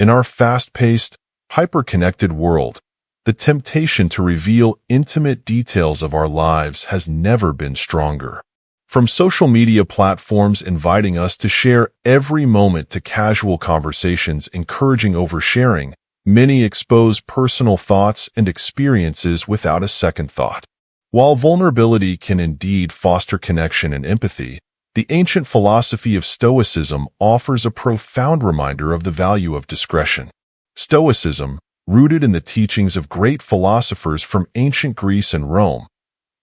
In our fast-paced, hyper-connected world, the temptation to reveal intimate details of our lives has never been stronger. From social media platforms inviting us to share every moment to casual conversations encouraging oversharing, many expose personal thoughts and experiences without a second thought. While vulnerability can indeed foster connection and empathy, the ancient philosophy of Stoicism offers a profound reminder of the value of discretion. Stoicism, rooted in the teachings of great philosophers from ancient Greece and Rome,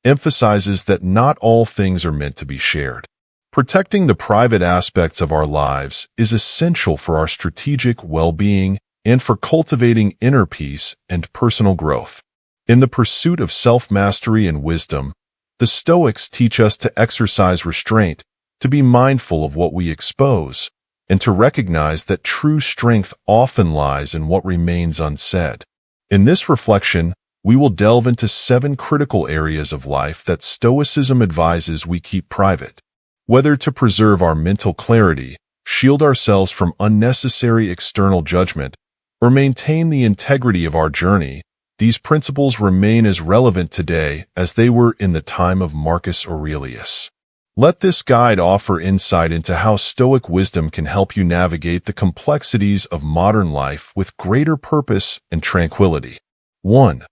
emphasizes that not all things are meant to be shared. Protecting the private aspects of our lives is essential for our strategic well-being and for cultivating inner peace and personal growth. In the pursuit of self-mastery and wisdom, the Stoics teach us to exercise restraint, to be mindful of what we expose, and to recognize that true strength often lies in what remains unsaid. In this reflection, we will delve into 7 critical areas of life that Stoicism advises we keep private. Whether to preserve our mental clarity, shield ourselves from unnecessary external judgment, or maintain the integrity of our journey, these principles remain as relevant today as they were in the time of Marcus Aurelius. Let this guide offer insight into how Stoic wisdom can help you navigate the complexities of modern life with greater purpose and tranquility. 1.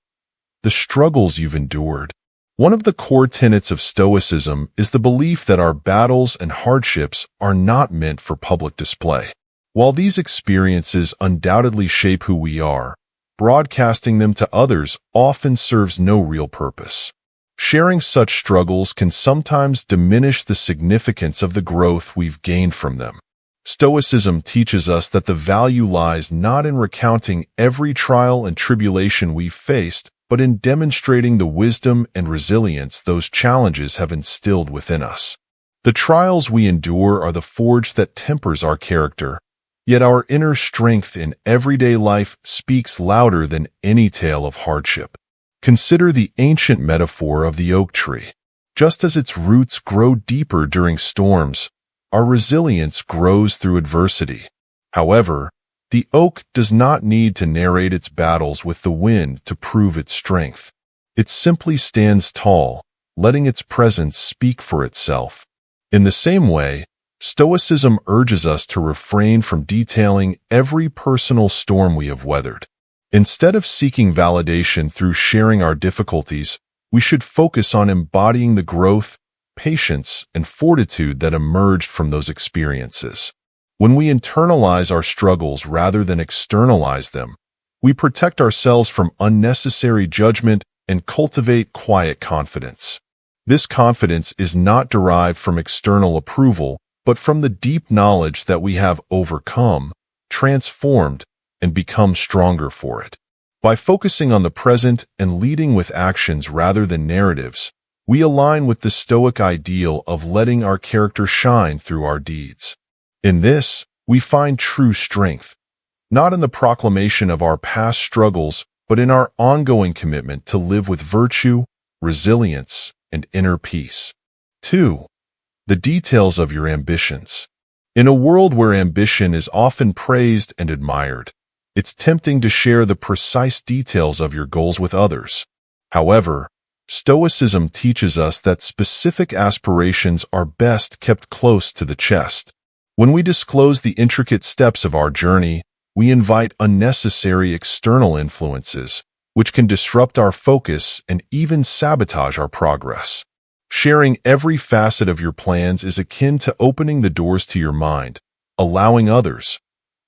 The struggles you've endured. One of the core tenets of Stoicism is the belief that our battles and hardships are not meant for public display. While these experiences undoubtedly shape who we are, broadcasting them to others often serves no real purpose. Sharing such struggles can sometimes diminish the significance of the growth we've gained from them. Stoicism teaches us that the value lies not in recounting every trial and tribulation we've faced, but in demonstrating the wisdom and resilience those challenges have instilled within us. The trials we endure are the forge that tempers our character, yet our inner strength in everyday life speaks louder than any tale of hardship. Consider the ancient metaphor of the oak tree. Just as its roots grow deeper during storms, our resilience grows through adversity. However, the oak does not need to narrate its battles with the wind to prove its strength. It simply stands tall, letting its presence speak for itself. In the same way, Stoicism urges us to refrain from detailing every personal storm we have weathered. Instead of seeking validation through sharing our difficulties, we should focus on embodying the growth, patience, and fortitude that emerged from those experiences. When we internalize our struggles rather than externalize them, we protect ourselves from unnecessary judgment and cultivate quiet confidence. This confidence is not derived from external approval, but from the deep knowledge that we have overcome, transformed, and become stronger for it. By focusing on the present and leading with actions rather than narratives, we align with the Stoic ideal of letting our character shine through our deeds. In this, we find true strength, not in the proclamation of our past struggles, but in our ongoing commitment to live with virtue, resilience, and inner peace. 2. The details of your ambitions. In a world where ambition is often praised and admired, it's tempting to share the precise details of your goals with others. However, Stoicism teaches us that specific aspirations are best kept close to the chest. When we disclose the intricate steps of our journey, we invite unnecessary external influences, which can disrupt our focus and even sabotage our progress. Sharing every facet of your plans is akin to opening the doors to your mind, allowing others,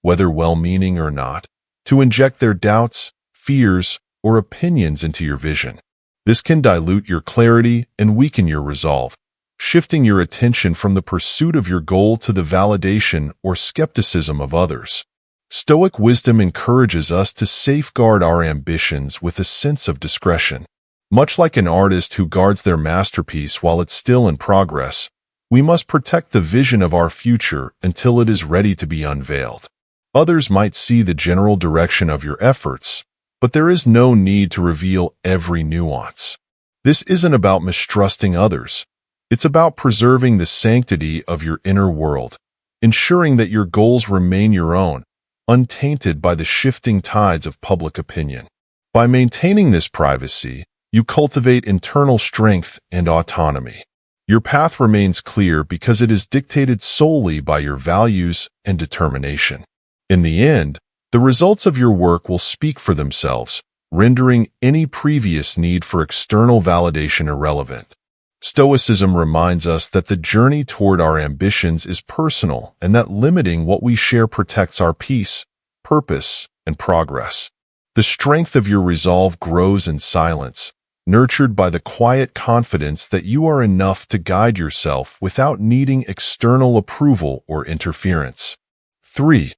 whether well-meaning or not, to inject their doubts, fears, or opinions into your vision. This can dilute your clarity and weaken your resolve, shifting your attention from the pursuit of your goal to the validation or skepticism of others. Stoic wisdom encourages us to safeguard our ambitions with a sense of discretion. Much like an artist who guards their masterpiece while it's still in progress, we must protect the vision of our future until it is ready to be unveiled. Others might see the general direction of your efforts, but there is no need to reveal every nuance. This isn't about mistrusting others. It's about preserving the sanctity of your inner world, ensuring that your goals remain your own, untainted by the shifting tides of public opinion. By maintaining this privacy, you cultivate internal strength and autonomy. Your path remains clear because it is dictated solely by your values and determination. In the end, the results of your work will speak for themselves, rendering any previous need for external validation irrelevant. Stoicism reminds us that the journey toward our ambitions is personal and that limiting what we share protects our peace, purpose, and progress. The strength of your resolve grows in silence, nurtured by the quiet confidence that you are enough to guide yourself without needing external approval or interference. 3.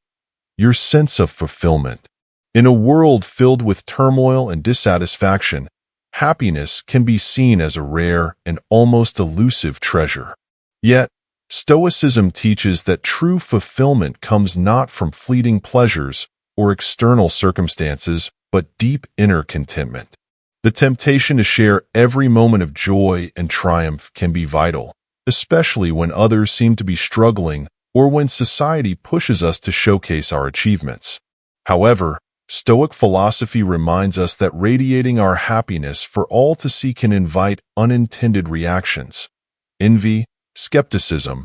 Your sense of fulfillment. In a world filled with turmoil and dissatisfaction, happiness can be seen as a rare and almost elusive treasure. Yet, Stoicism teaches that true fulfillment comes not from fleeting pleasures or external circumstances, but deep inner contentment. The temptation to share every moment of joy and triumph can be vital, especially when others seem to be struggling or when society pushes us to showcase our achievements. However, Stoic philosophy reminds us that radiating our happiness for all to see can invite unintended reactions, envy, skepticism,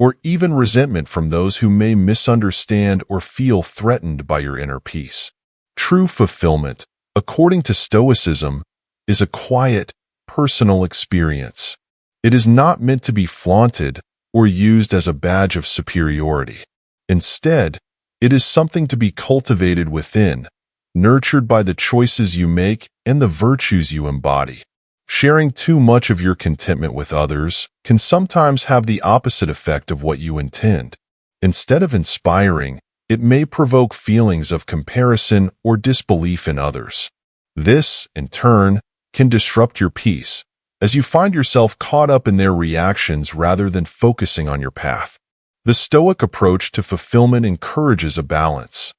or even resentment from those who may misunderstand or feel threatened by your inner peace. True fulfillment, according to Stoicism, is a quiet, personal experience. It is not meant to be flaunted or used as a badge of superiority. Instead, it is something to be cultivated within, nurtured by the choices you make and the virtues you embody. Sharing too much of your contentment with others can sometimes have the opposite effect of what you intend. Instead of inspiring, it may provoke feelings of comparison or disbelief in others. This, in turn, can disrupt your peace, as you find yourself caught up in their reactions rather than focusing on your path. The Stoic approach to fulfillment encourages a balance.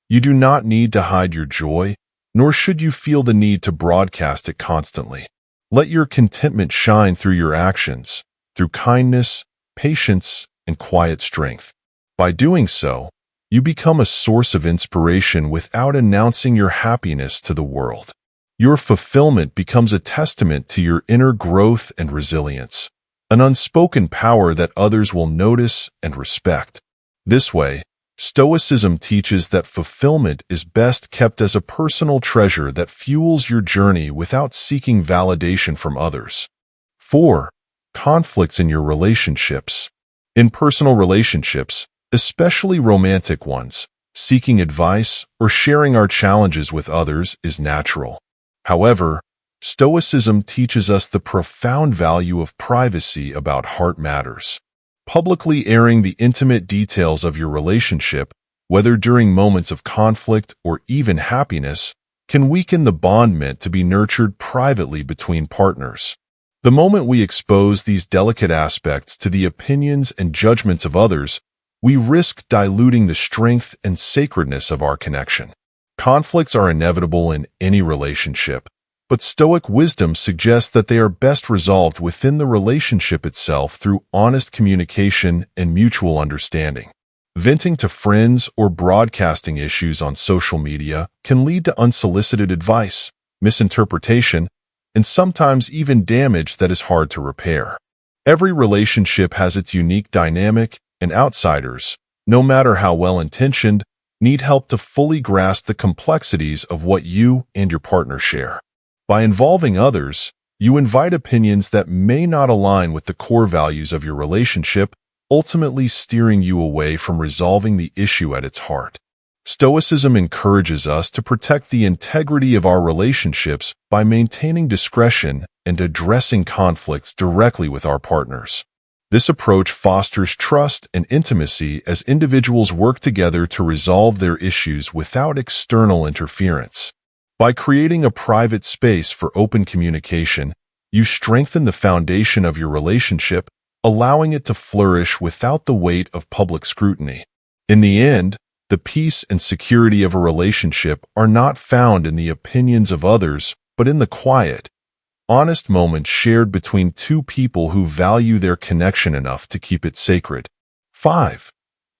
You do not need to hide your joy, nor should you feel the need to broadcast it constantly. Let your contentment shine through your actions, through kindness, patience, and quiet strength. By doing so, you become a source of inspiration without announcing your happiness to the world. Your fulfillment becomes a testament to your inner growth and resilience, an unspoken power that others will notice and respect. This way, Stoicism teaches that fulfillment is best kept as a personal treasure that fuels your journey without seeking validation from others. 4. Conflicts in your relationships. In personal relationships, especially romantic ones, seeking advice or sharing our challenges with others is natural. However, Stoicism teaches us the profound value of privacy about heart matters. Publicly airing the intimate details of your relationship, whether during moments of conflict or even happiness, can weaken the bond meant to be nurtured privately between partners. The moment we expose these delicate aspects to the opinions and judgments of others, we risk diluting the strength and sacredness of our connection. Conflicts are inevitable in any relationship, but Stoic wisdom suggests that they are best resolved within the relationship itself through honest communication and mutual understanding. Venting to friends or broadcasting issues on social media can lead to unsolicited advice, misinterpretation, and sometimes even damage that is hard to repair. Every relationship has its unique dynamic, and outsiders, no matter how well-intentioned, need help to fully grasp the complexities of what you and your partner share. By involving others, you invite opinions that may not align with the core values of your relationship, ultimately steering you away from resolving the issue at its heart. Stoicism encourages us to protect the integrity of our relationships by maintaining discretion and addressing conflicts directly with our partners. This approach fosters trust and intimacy as individuals work together to resolve their issues without external interference. By creating a private space for open communication, you strengthen the foundation of your relationship, allowing it to flourish without the weight of public scrutiny. In the end, the peace and security of a relationship are not found in the opinions of others, but in the quiet, honest moments shared between two people who value their connection enough to keep it sacred. 5.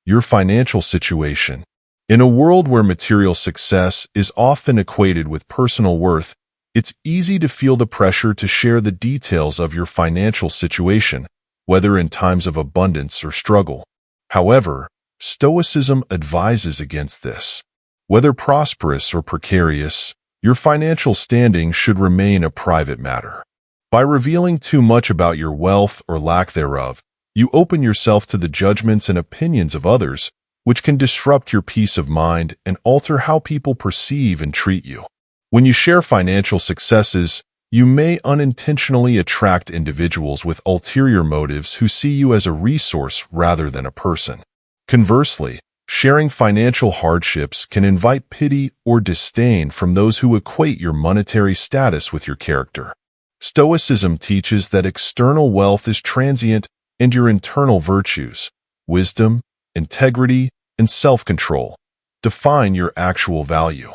Your financial situation. In a world where material success is often equated with personal worth, it's easy to feel the pressure to share the details of your financial situation, whether in times of abundance or struggle. However, Stoicism advises against this. Whether prosperous or precarious, your financial standing should remain a private matter. By revealing too much about your wealth or lack thereof, you open yourself to the judgments and opinions of others, which can disrupt your peace of mind and alter how people perceive and treat you. When you share financial successes, you may unintentionally attract individuals with ulterior motives who see you as a resource rather than a person. Conversely, sharing financial hardships can invite pity or disdain from those who equate your monetary status with your character. Stoicism teaches that external wealth is transient and your internal virtues, wisdom, integrity, and self-control, define your actual value.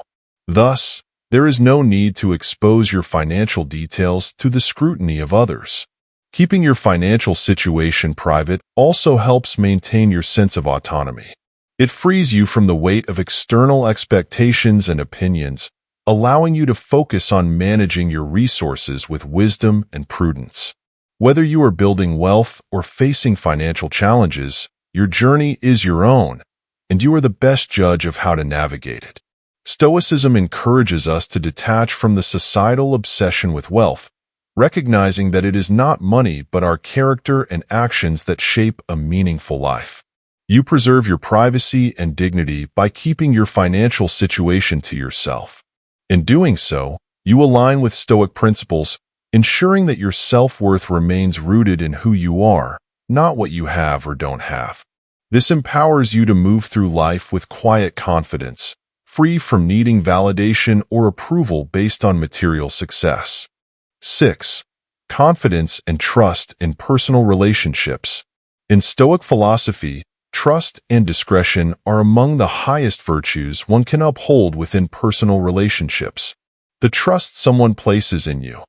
Thus, there is no need to expose your financial details to the scrutiny of others. Keeping your financial situation private also helps maintain your sense of autonomy. It frees you from the weight of external expectations and opinions, allowing you to focus on managing your resources with wisdom and prudence. Whether you are building wealth or facing financial challenges, your journey is your own, and you are the best judge of how to navigate it. Stoicism encourages us to detach from the societal obsession with wealth, recognizing that it is not money but our character and actions that shape a meaningful life. You preserve your privacy and dignity by keeping your financial situation to yourself. In doing so, you align with Stoic principles, ensuring that your self-worth remains rooted in who you are, not what you have or don't have. This empowers you to move through life with quiet confidence, free from needing validation or approval based on material success. 6. Confidence and trust in personal relationships. In Stoic philosophy, trust and discretion are among the highest virtues one can uphold within personal relationships. The trust someone places in you,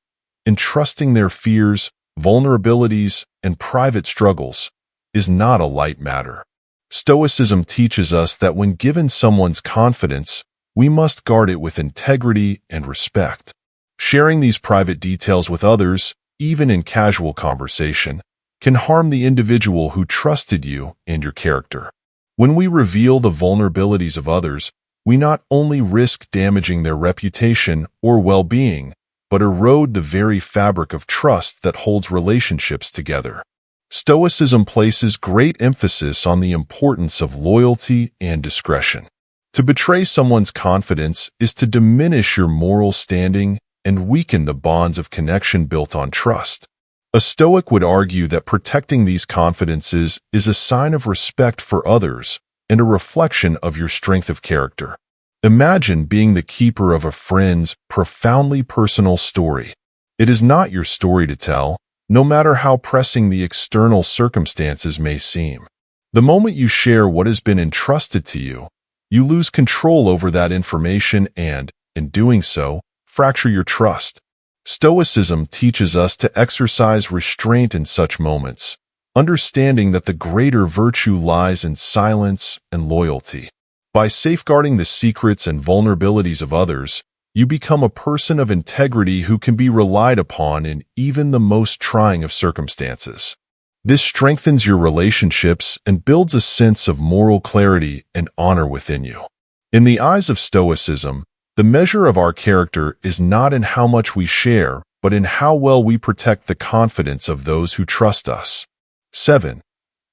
entrusting their fears, vulnerabilities, and private struggles, is not a light matter. Stoicism teaches us that when given someone's confidence, we must guard it with integrity and respect. Sharing these private details with others, even in casual conversation, can harm the individual who trusted you and your character. When we reveal the vulnerabilities of others, we not only risk damaging their reputation or well-being, but erode the very fabric of trust that holds relationships together. Stoicism places great emphasis on the importance of loyalty and discretion. To betray someone's confidence is to diminish your moral standing and weaken the bonds of connection built on trust. A Stoic would argue that protecting these confidences is a sign of respect for others and a reflection of your strength of character. Imagine being the keeper of a friend's profoundly personal story. It is not your story to tell, no matter how pressing the external circumstances may seem. The moment you share what has been entrusted to you, you lose control over that information and, in doing so, fracture your trust. Stoicism teaches us to exercise restraint in such moments, understanding that the greater virtue lies in silence and loyalty. By safeguarding the secrets and vulnerabilities of others, you become a person of integrity who can be relied upon in even the most trying of circumstances. This strengthens your relationships and builds a sense of moral clarity and honor within you. In the eyes of Stoicism, the measure of our character is not in how much we share, but in how well we protect the confidence of those who trust us. 7.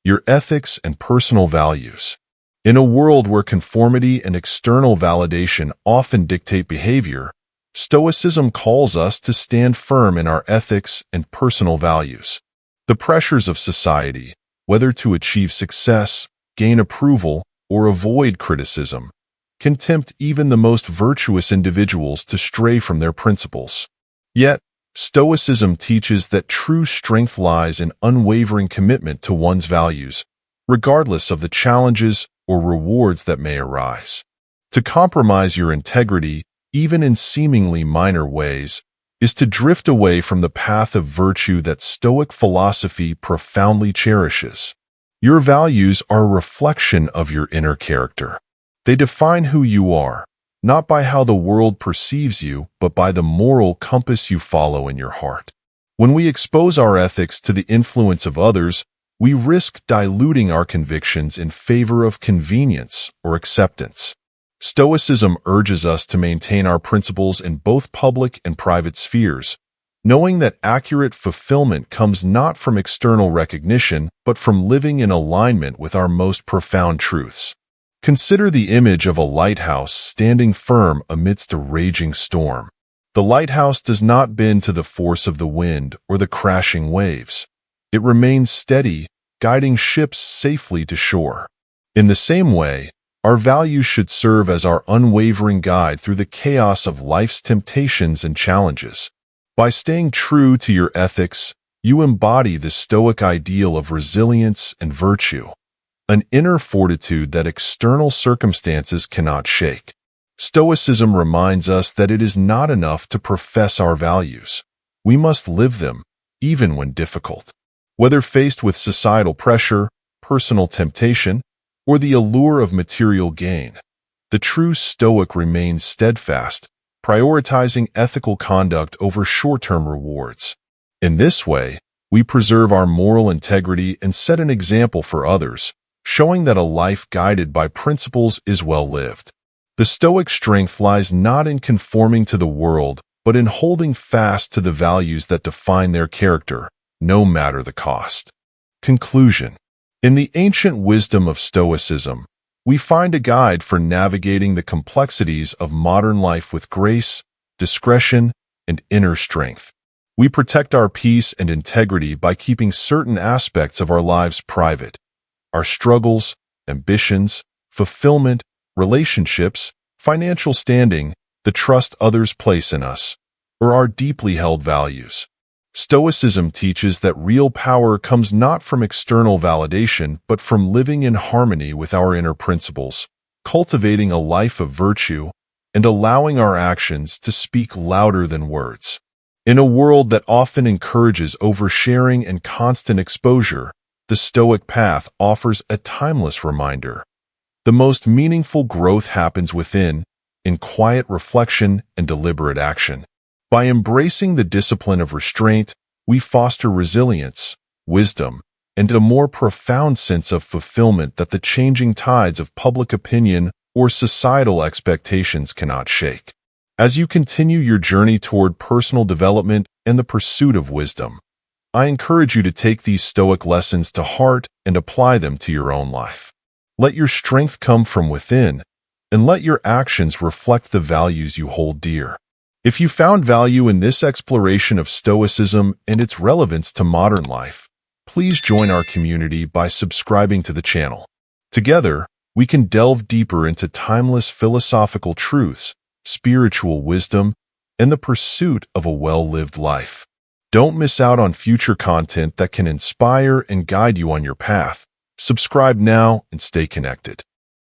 Your ethics and personal values. In a world where conformity and external validation often dictate behavior, Stoicism calls us to stand firm in our ethics and personal values. The pressures of society, whether to achieve success, gain approval, or avoid criticism, can tempt even the most virtuous individuals to stray from their principles. Yet, Stoicism teaches that true strength lies in unwavering commitment to one's values, regardless of the challenges or rewards that may arise. To compromise your integrity, even in seemingly minor ways, is to drift away from the path of virtue that Stoic philosophy profoundly cherishes. Your values are a reflection of your inner character. They define who you are, not by how the world perceives you, but by the moral compass you follow in your heart. When we expose our ethics to the influence of others, we risk diluting our convictions in favor of convenience or acceptance. Stoicism urges us to maintain our principles in both public and private spheres, knowing that accurate fulfillment comes not from external recognition, but from living in alignment with our most profound truths. Consider the image of a lighthouse standing firm amidst a raging storm. The lighthouse does not bend to the force of the wind or the crashing waves. It remains steady, guiding ships safely to shore. In the same way, our values should serve as our unwavering guide through the chaos of life's temptations and challenges. By staying true to your ethics, you embody the Stoic ideal of resilience and virtue, an inner fortitude that external circumstances cannot shake. Stoicism reminds us that it is not enough to profess our values. We must live them, even when difficult. Whether faced with societal pressure, personal temptation, or the allure of material gain, the true Stoic remains steadfast, prioritizing ethical conduct over short-term rewards. In this way, we preserve our moral integrity and set an example for others, showing that a life guided by principles is well lived. The Stoic strength lies not in conforming to the world, but in holding fast to the values that define their character, no matter the cost. Conclusion. In the ancient wisdom of Stoicism, we find a guide for navigating the complexities of modern life with grace, discretion, and inner strength. We protect our peace and integrity by keeping certain aspects of our lives private. Our struggles, ambitions, fulfillment, relationships, financial standing, the trust others place in us, or our deeply held values. Stoicism teaches that real power comes not from external validation, but from living in harmony with our inner principles, cultivating a life of virtue, and allowing our actions to speak louder than words. In a world that often encourages oversharing and constant exposure, the Stoic path offers a timeless reminder. The most meaningful growth happens within, in quiet reflection and deliberate action. By embracing the discipline of restraint, we foster resilience, wisdom, and a more profound sense of fulfillment that the changing tides of public opinion or societal expectations cannot shake. As you continue your journey toward personal development and the pursuit of wisdom, I encourage you to take these Stoic lessons to heart and apply them to your own life. Let your strength come from within, and let your actions reflect the values you hold dear. If you found value in this exploration of Stoicism and its relevance to modern life, please join our community by subscribing to the channel. Together, we can delve deeper into timeless philosophical truths, spiritual wisdom, and the pursuit of a well-lived life. Don't miss out on future content that can inspire and guide you on your path. Subscribe now and stay connected.